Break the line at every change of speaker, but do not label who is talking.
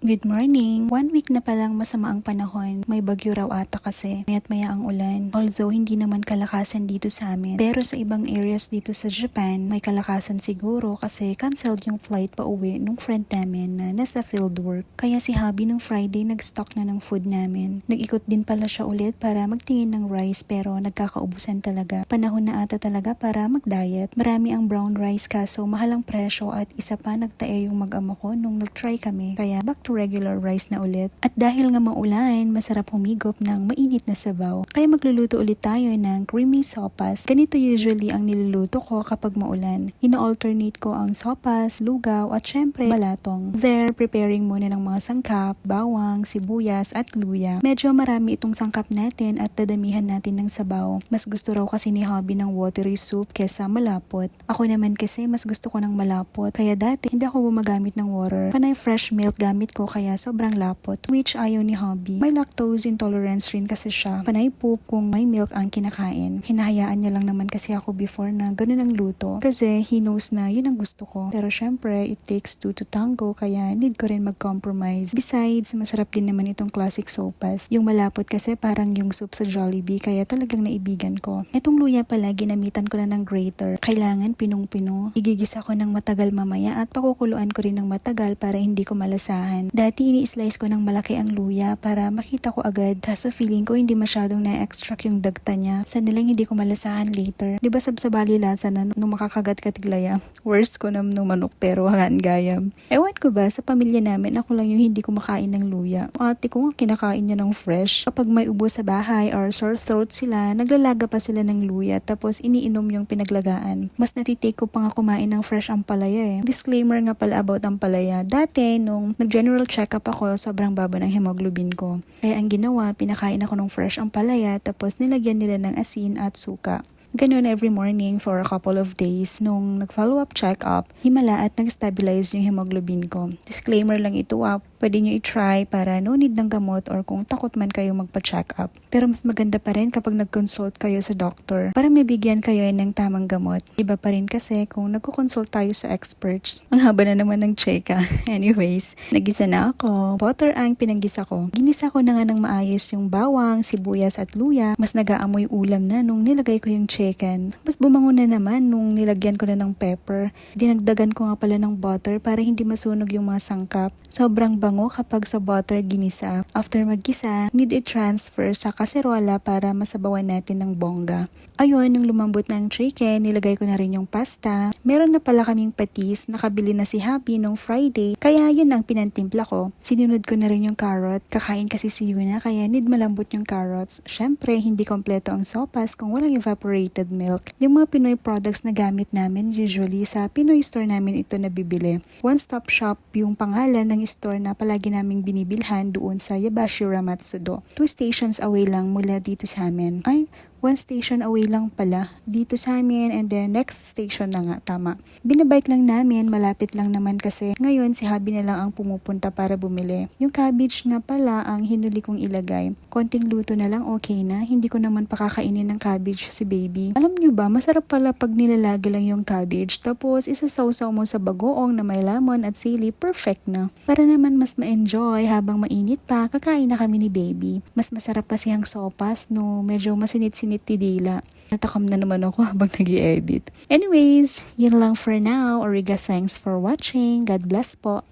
Good morning! 1 week na palang masama ang panahon. May bagyo raw ata kasi. Maya't maya ang ulan. Although hindi naman kalakasan dito sa amin. Pero sa ibang areas dito sa Japan, may kalakasan siguro kasi canceled yung flight pa uwi nung friend namin na nasa fieldwork. Kaya si Habi nung Friday nag-stock na ng food namin. Nag-ikot din pala siya ulit para magtingin ng rice pero nagkakaubusan talaga. Panahon na ata talaga para mag-diet. Marami ang brown rice kaso mahal ang presyo at isa pa nagtae yung mag-ama ko nung nag-try kami. Kaya back to regular rice na ulit. At dahil nga maulan, masarap humigop ng mainit na sabaw. Kaya magluluto ulit tayo ng creamy sopas. Ganito usually ang niluluto ko kapag maulan. Ino-alternate ko ang sopas, lugaw at syempre balatong. There, preparing muna ng mga sangkap, bawang, sibuyas at luya. Medyo marami itong sangkap natin at dadamihan natin ng sabaw. Mas gusto raw kasi ni Hobby ng watery soup kesa malapot. Ako naman kasi mas gusto ko ng malapot. Kaya dati hindi ako gumagamit ng water. Panay fresh milk gamit ko kaya sobrang lapot, which ayaw ni Hobby. May lactose intolerance rin kasi siya. Panay poop kung may milk ang kinakain. Hinahayaan niya lang naman kasi ako before na ganun ang luto. Kasi he knows na yun ang gusto ko. Pero syempre, it takes two to tango kaya need ko rin mag-compromise. Besides, masarap din naman itong classic sopas. Yung malapot kasi parang yung soup sa Jollibee kaya talagang naibigan ko. Etong luya pala, ginamitan ko na ng grater. Kailangan pinong-pino. Igigisa ko ng matagal mamaya at pakukuluan ko rin ng matagal para hindi ko malasahan. Dati ini-slice ko ng malaki ang luya para makita ko agad kaso feeling ko hindi masyadong na-extract yung dagta niya. Sana lang hindi ko malasahan later. Diba sabsabali lasa na nung makakagat ka tiglaya? Worst ko na nung manok pero hangan gayam. Ewan ko ba, sa pamilya namin ako lang yung hindi kumakain ng luya. Ate ko nga kinakain niya ng fresh. Kapag may ubo sa bahay or sore throat sila, naglalaga pa sila ng luya tapos iniinom yung pinaglagaan. Mas natitake ko pa nga kumain ng fresh ampalaya eh. Disclaimer nga pala about ampalaya. Dati nung nag-general check-up ako, sobrang baba ng hemoglobin ko. Kaya ang ginawa, pinakain ako ng fresh ampalaya tapos nilagyan nila ng asin at suka. Ganun every morning for a couple of days. Nung nag-follow-up check-up, himala at nag-stabilize yung hemoglobin ko. Disclaimer lang ito pwede nyo i-try para no need ng gamot or kung takot man kayo magpa-check-up. Pero mas maganda pa rin kapag nag-consult kayo sa doctor para may bigyan kayo ng tamang gamot. Iba pa rin kasi kung nagko-consult tayo sa experts. Ang haba na naman ng cheka. Anyways, nagisa na ako. Butter ang pinanggisa ko. Ginisa ko na nga ng maayos yung bawang, sibuyas at luya. Mas nag-aamoy ulam na nung nilagay ko yung chicken. Mas bumango na naman nung nilagyan ko na ng pepper. Dinagdagan ko nga pala ng butter para hindi masunog yung mga sangkap. Sobrang bango kapag sa butter ginisa. After maggisa, need i-transfer sa kaserola para masabawan natin ng bongga. Ayun, nung lumambot na ang chicken, nilagay ko na rin yung pasta. Meron na pala kaming patis, nakabili na si Happy nung Friday, kaya yun ang pinantimpla ko. Sinunod ko na rin yung carrot. Kakain kasi si Yuna, kaya need malambot yung carrots. Syempre, hindi kompleto ang sopas kung walang evaporated milk. Yung mga Pinoy products na gamit namin, usually sa Pinoy store namin ito nabibili. One-stop shop yung pangalan ng store na palagi naming binibilhan doon sa Yabashira Matsudo. 2 stations away lang mula dito sa amin. 1 station away lang pala dito sa amin and then next station na nga, tama. Binabike lang namin, malapit lang naman kasi ngayon si Habi na lang ang pumupunta para bumili. Yung cabbage nga pala ang hinuli kong ilagay. Konting luto na lang okay na, hindi ko naman pakakainin ng cabbage si baby. Alam nyo ba, masarap pala pag nilalagi lang yung cabbage tapos isasawsaw mo sa bagoong na may lemon at sili, perfect na. Para naman mas ma-enjoy habang mainit pa, kakain na kami ni baby. Mas masarap kasi ang sopas no, medyo masinit-sinit tidila. Natakam na naman ako habang nag-i-edit. Anyways, yun lang for now. Origa, thanks for watching. God bless po.